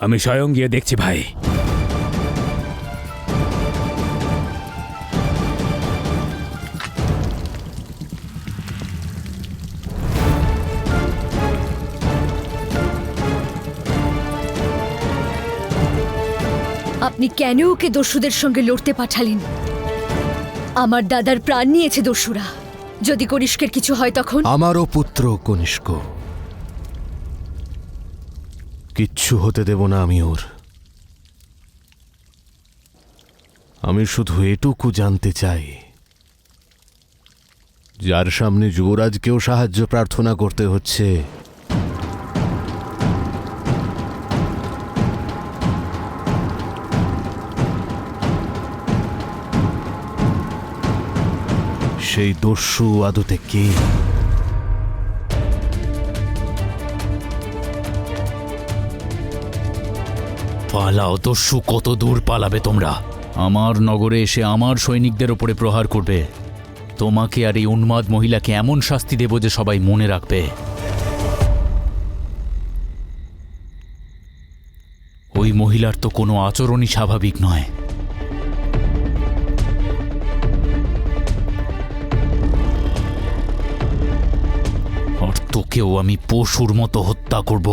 আমি স্বয়ং গিয়ে দেখছি ভাই। আপনি কেন ওকে দস্যুদের সঙ্গে লড়তে পাঠালেন? আমার দাদার প্রাণ নিয়েছে দস্যুরা। যদি কনিষ্কের কিছু হয় তখন? আমারও পুত্র কনিষ্ক, কিচ্ছু হতে দেব না আমি ওর। আমি শুধু এটুকু জানতে চাই, যার সামনে যুবরাজকেও সাহায্য প্রার্থনা করতে হচ্ছে, সেই দস্যু আদতে কে? পালাও দস্যু, কত দূর পালাবে তোমরা? আমার নগরে এসে আমার সৈনিকদের ওপরে প্রহার করবে। তোমাকে আর এই উন্মাদ মহিলাকে এমন শাস্তি দেব যে সবাই মনে রাখবে। ওই মহিলার তো কোনো আচরণই স্বাভাবিক নয়। আর তোকেও আমি পশুর মতো হত্যা করব।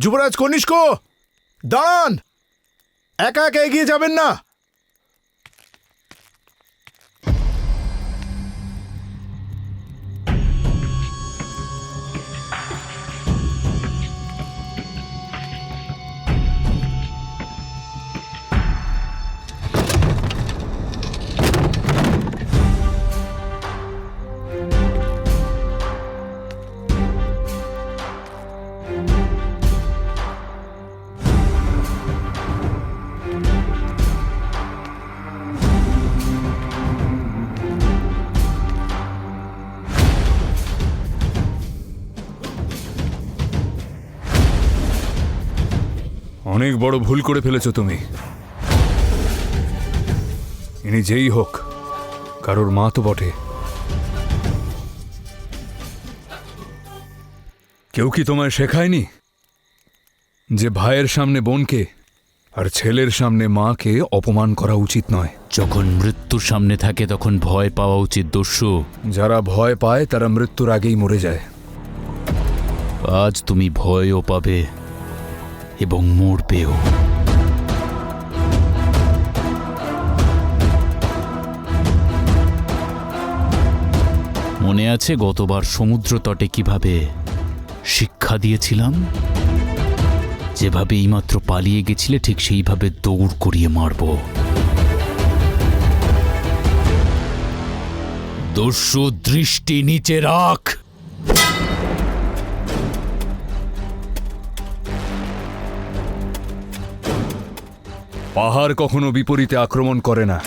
যুবরাজ কনিষ্ক, দাঁড়ান! একা একা এগিয়ে যাবেন না। অনেক বড় ভুল করে ফেলেছো তুমি। ইনি যেই হোক, কারোর মা তো বটে। কেউ কি তোমায় শেখায়নি যে ভাইয়ের সামনে বোনকে আর ছেলের সামনে মাকে অপমান করা উচিত নয়? যখন মৃত্যুর সামনে থাকে তখন ভয় পাওয়া উচিত দস্যু। যারা ভয় পায় তারা মৃত্যুর আগেই মরে যায়। আজ তুমি ভয়ও পাবে এবং মরবেও। মনে আছে গতবার সমুদ্র তটে কিভাবে শিক্ষা দিয়েছিলাম? যেভাবে এইমাত্র পালিয়ে গেছিলে ঠিক সেইভাবে দৌড় করিয়ে মারব। দস্যু, দৃষ্টি নিচে রাখ। পাহাড় কখনো বিপরীতে আক্রমণ করে না।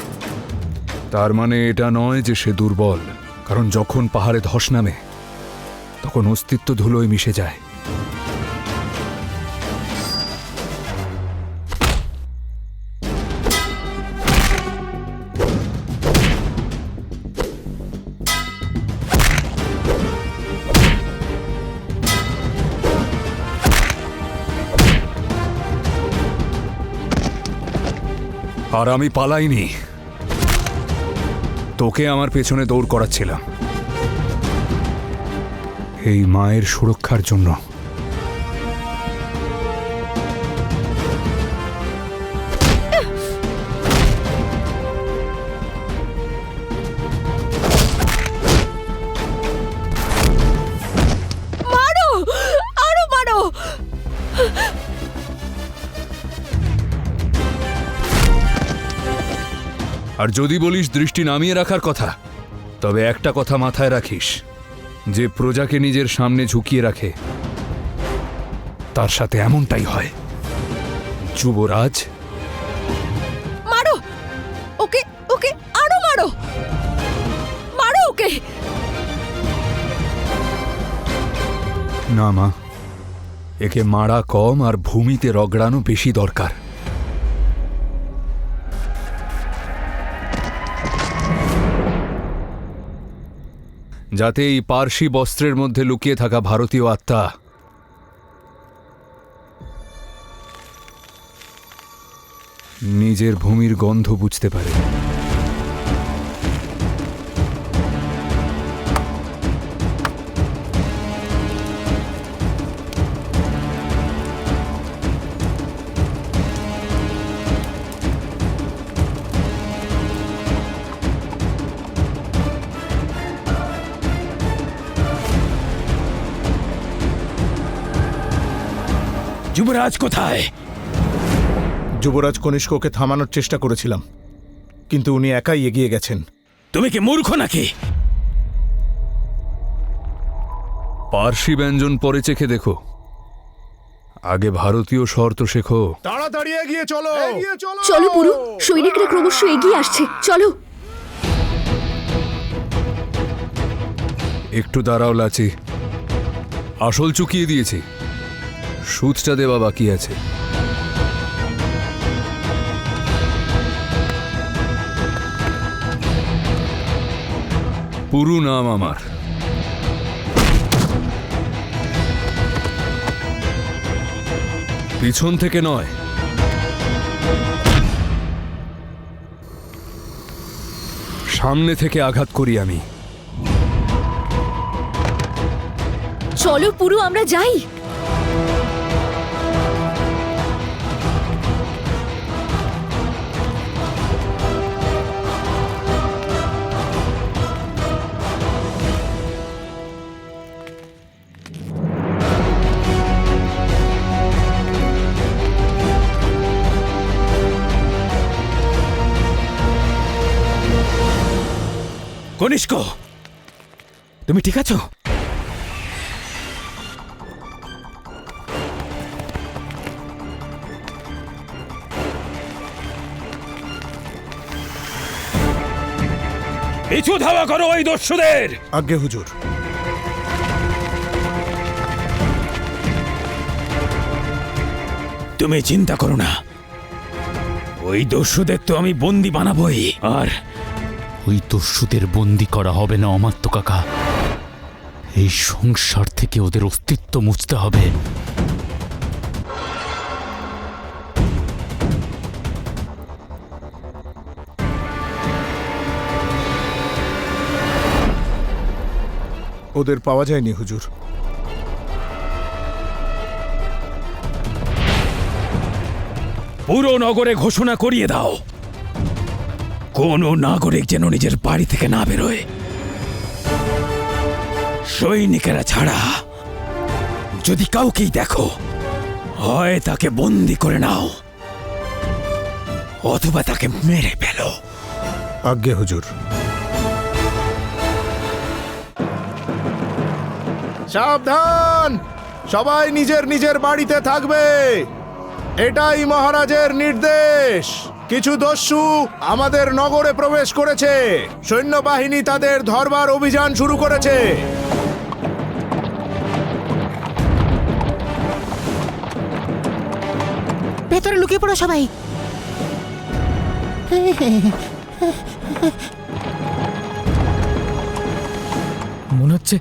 তার মানে এটা নয় যে সে দুর্বল, কারণ যখন পাহাড়ে ধস নামে তখন অস্তিত্ব ধুলোয় মিশে যায়। আর আমি পালাইনি, তোকে আমার পেছনে দৌড় করাচ্ছিলাম এই মায়ের সুরক্ষার জন্য। মারো, আরো মারো। আর যদি বলিস দৃষ্টি নামিয়ে রাখার কথা, তবে একটা কথা মাথায় রাখিস, যে প্রজাকে নিজের সামনে ঝুঁকিয়ে রাখে তার সাথে এমনটাই হয়। যুবরাজ, মারো ওকে, ওকে আরো মারো, মারো ওকে। না মা, একে মারা কম আর ভূমিতে রগড়ানো বেশি দরকার। যাতে এই পার্সি বস্ত্রের মধ্যে লুকিয়ে থাকা ভারতীয় আত্মা নিজের ভূমির গন্ধ বুঝতে পারে। যুবরাজ কোথায়? যুবরাজ কনিষ্ককে থামানোর চেষ্টা করেছিলাম, কিন্তু উনি একাই এগিয়ে গেছেন। তুমি কি মূর্খ নাকি? পার্সি ব্যঞ্জন পরে চেখে দেখো, আগে ভারতীয় শর্ত শেখো। তাড়াতাড়ি এগিয়ে চলো, এগিয়ে চলো। চলো পুরু, সৈনিকরা ক্রমশ এগিয়ে আসছে, চলো। একটু দাঁড়াও লাচি, আসল চুকিয়ে দিয়েছি, সুদটা দেওয়া বাকি আছে। পুরু নাম আমার। পিছন থেকে নয়, সামনে থেকে আঘাত করি আমি। চলো পুরু, আমরা যাই। কনিষ্ক, তুমি ঠিক আছো? পিছু ধাওয়া করো ওই দস্যুদের। আজ্ঞে হুজুর। তুমি চিন্তা করো না, ওই দস্যুদের তো আমি বন্দি বানাবই। আর ওই দস্যুদের বন্দি করা হবে না অমাত্য কাকা, এই সংসার থেকে ওদের অস্তিত্ব মুছতে হবে। ওদের পাওয়া যায়নি হুজুর। পুরো নগরে ঘোষণা করিয়ে দাও, কোন নাগরিক যেন নিজের বাড়ি থেকে না বেরোয়, সৈনিকেরা ছাড়া। যদি কাউকেই দেখো, হয় তাকে বন্দি করে নাও, অথবা তাকে মেরে ফেলো। আজ্ঞে হুজুর। সাবধান, সবাই নিজের নিজের বাড়িতে থাকবে, এটাই মহারাজের নির্দেশ। কিছু দস্যু আমাদের নগরে প্রবেশ করেছে, সৈন্যবাহিনী তাদের ধরবার অভিযান শুরু করেছে। ভেতরে লুকিয়ে পড়ো সবাই। মনে হচ্ছে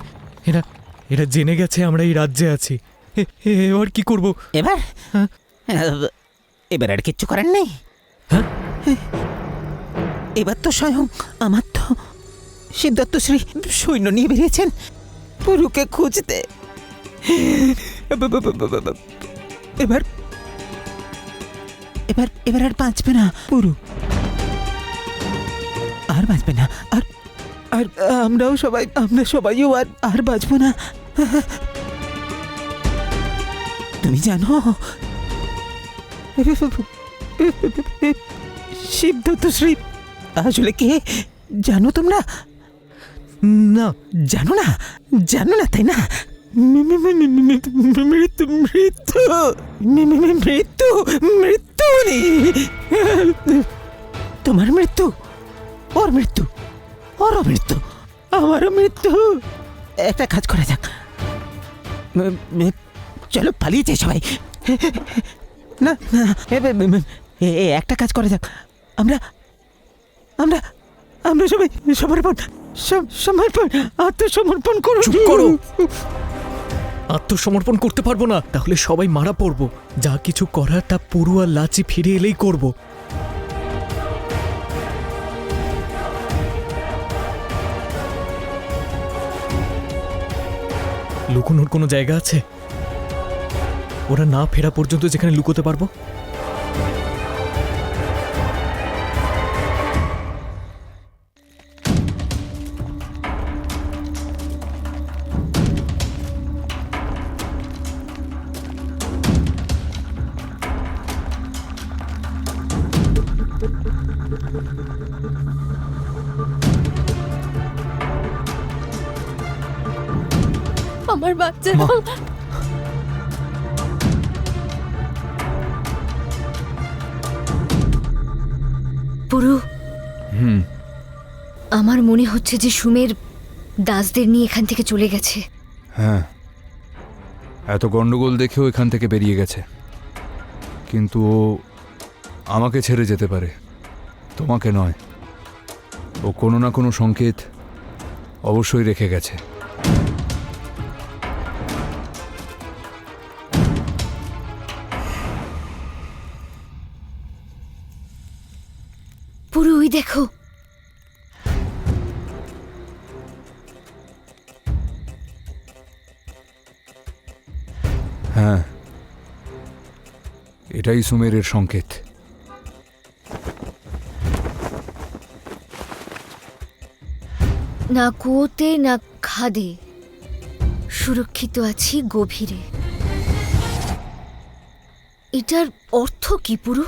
এরা এরা জেনে গেছে আমরা এই রাজ্যে আছি। এবার কি করব? এবার এবার আর কিচ্ছু করার নেই। হ্যাঁ? এবার তো স্বয়ং আমার তো শিবদত্তশ্রী সৈন্য নিয়ে বেরিয়েছেন পুরুকে খুঁজতে। এবার এবার এবার আর বাঁচবে না পুরু, আর বাঁচবে না। আর আর আমরা সবাইও আর আর বাঁচবো না। তুমি জানো শিবদত্তশ্রী আসলে কে জানো তোমরা? না, জানো না, জানো না তাই না? মৃত্যু মৃত্যু মৃত্যু মৃত্যু উনি। তোমার মৃত্যু, ওর মৃত্যু, ওরও মৃত্যু, আমারও মৃত্যু। একটা কাজ করা যাক, চলো পালিয়ে যাই সবাই। না না, একটা কাজ করা যাক, আমরা আমরা আমরা সবাই সমর্পণ সমর্পণ আত্মসমর্পণ করো। চুপ করো। আত্মসমর্পণ করতে পারবো না, তাহলে সবাই মারা পড়বো। যা কিছু করার তা পুরু আর লাচি ফিরে এলেই করব। লুকোনোর কোনো জায়গা আছে ওরা না ফেরা পর্যন্ত, যেখানে লুকোতে পারবো? আমার বাচ্চা পুরু, আমার মনে হচ্ছে যে সুমের দাসদের নিয়ে এখান থেকে চলে গেছে। হ্যাঁ, এত গন্ডগোল দেখেও এখান থেকে বেরিয়ে গেছে, কিন্তু ও আমাকে ছেড়ে যেতে পারে, তোমাকে নয়। ও কোনো না কোনো সংকেত অবশ্যই রেখে গেছে। পুরু ওই দেখো, হ্যাঁ, এটাই সুমেরের সংকেত। না কুয়োতে না খাদে, সুরক্ষিত আছি গভীরে। এটার অর্থ কি পুরু?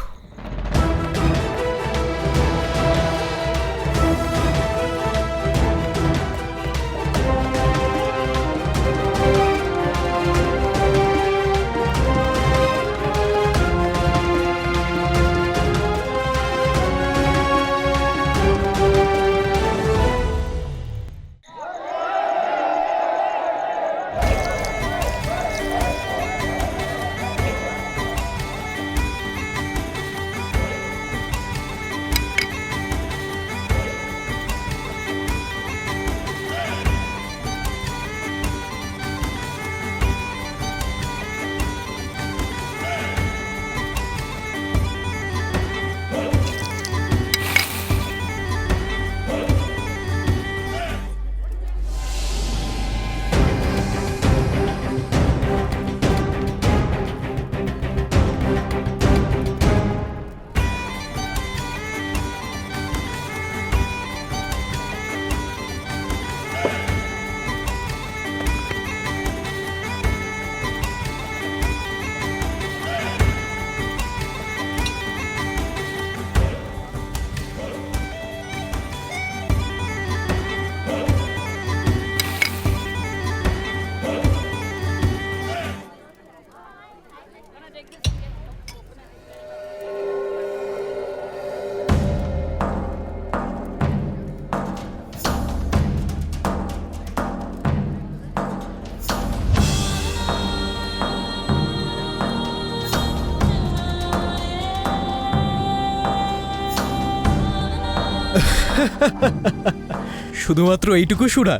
শুধুমাত্র এইটুকু সুরা?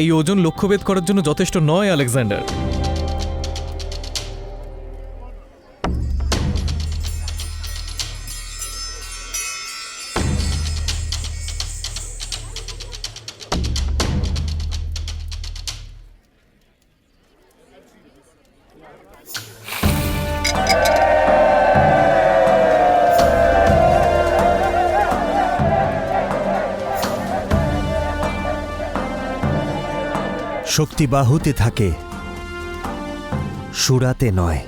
এই ওজন লক্ষ্যভেদ করার জন্য যথেষ্ট নয় আলেকজান্ডার। শক্তি বাহুতে থাকে, সুরাতে নয়।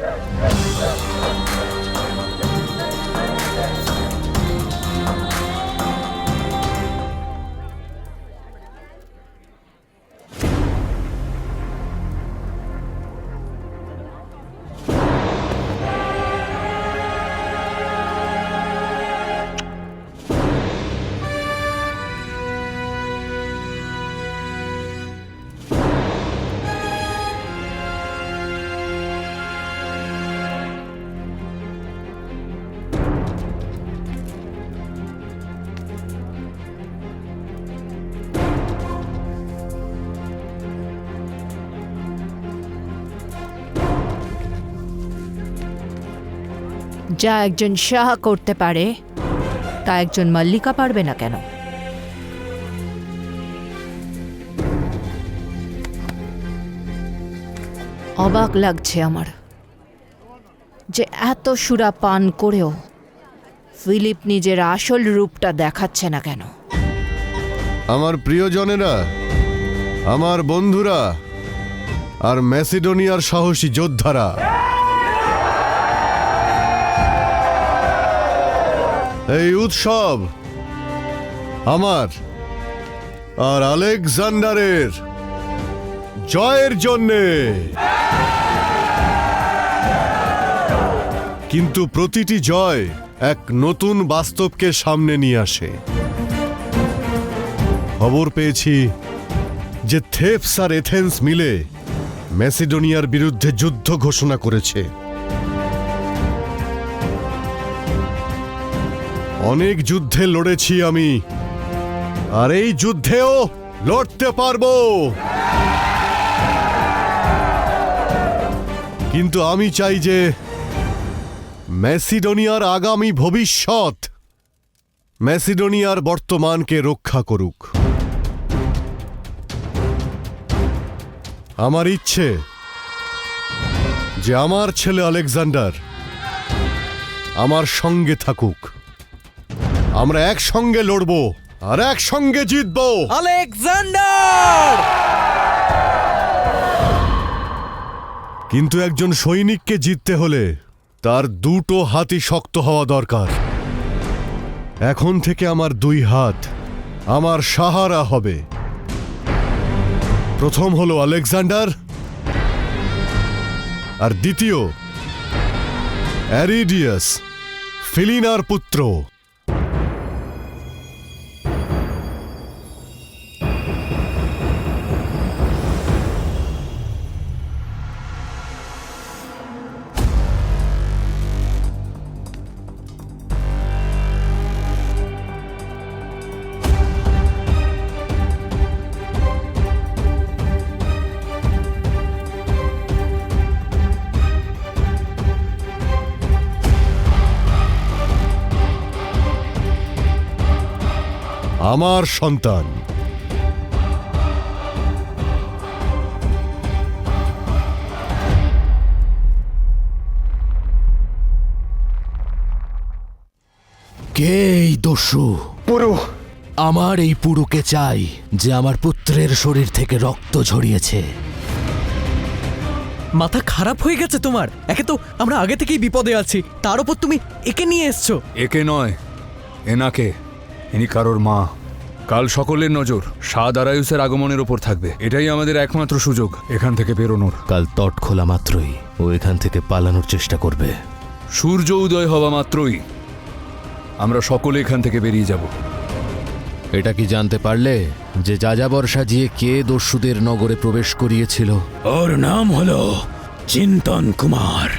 যা একজন শাহ করতে পারে তা একজন মল্লিকা পারবে না কেন? অবাক লাগছে আমার যে এত সুরা পান করেও ফিলিপ নিজের আসল রূপটা দেখাচ্ছে না কেন। আমার প্রিয়জনেরা, আমার বন্ধুরা আর ম্যাসিডোনিয়ার সাহসী যোদ্ধারা, এই উৎসব আমার আর আলেকজান্ডারের জয়ের জন্যে। কিন্তু প্রতিটি জয় এক নতুন বাস্তবকে সামনে নিয়ে আসে। খবর পেয়েছি যে থেবস আর এথেন্স মিলে ম্যাসিডোনিয়ার বিরুদ্ধে যুদ্ধ ঘোষণা করেছে। অনেক যুদ্ধে লড়েছি আমি, আর এই যুদ্ধেও লড়তে পারবো। কিন্তু আমি চাই যে ম্যাসিডোনিয়ার আগামী ভবিষ্যৎ ম্যাসিডোনিয়ার বর্তমানকে রক্ষা করুক। আমার ইচ্ছে যে আমার ছেলে আলেকজান্ডার আমার সঙ্গে থাকুক। আমরা একসঙ্গে লড়বো আর একসঙ্গে জিতবো। আলেকজান্ডার! কিন্তু একজন সৈনিককে জিততে হলে তার দুটো হাতই শক্ত হওয়া দরকার। এখন থেকে আমার দুই হাত আমার সাহারা হবে। প্রথম হলো আলেকজান্ডার, আর দ্বিতীয় অ্যারিডিয়াস, ফিলিনার পুত্র। আমার সন্তান। কে এই দস্যু? পুরু, আমার এই পুরুকে চাই যে আমার পুত্রের শরীর থেকে রক্ত ঝরিয়েছে। মাথা খারাপ হয়ে গেছে তোমার? একে তো আমরা আগে থেকেই বিপদে আছি, তার উপর তুমি একে নিয়ে এসছো। একে নয়, এনাকে। ইনি কারোর মা। কাল সকলের নজর শাহ দারায়ুসের আগমনের ওপর থাকবে। এটাই আমাদের একমাত্র সুযোগ এখান থেকে বেরোনোর। কাল তট খোলা মাত্রই ও এখান থেকে পালানোর চেষ্টা করবে। সূর্য উদয় হওয়া মাত্রই আমরা সকলে এখান থেকে বেরিয়ে যাব। এটা কি জানতে পারলে যে যাযাবর সাজিয়ে কে দস্যুদের নগরে প্রবেশ করিয়েছিল? ওর নাম হলো চিন্তন কুমার।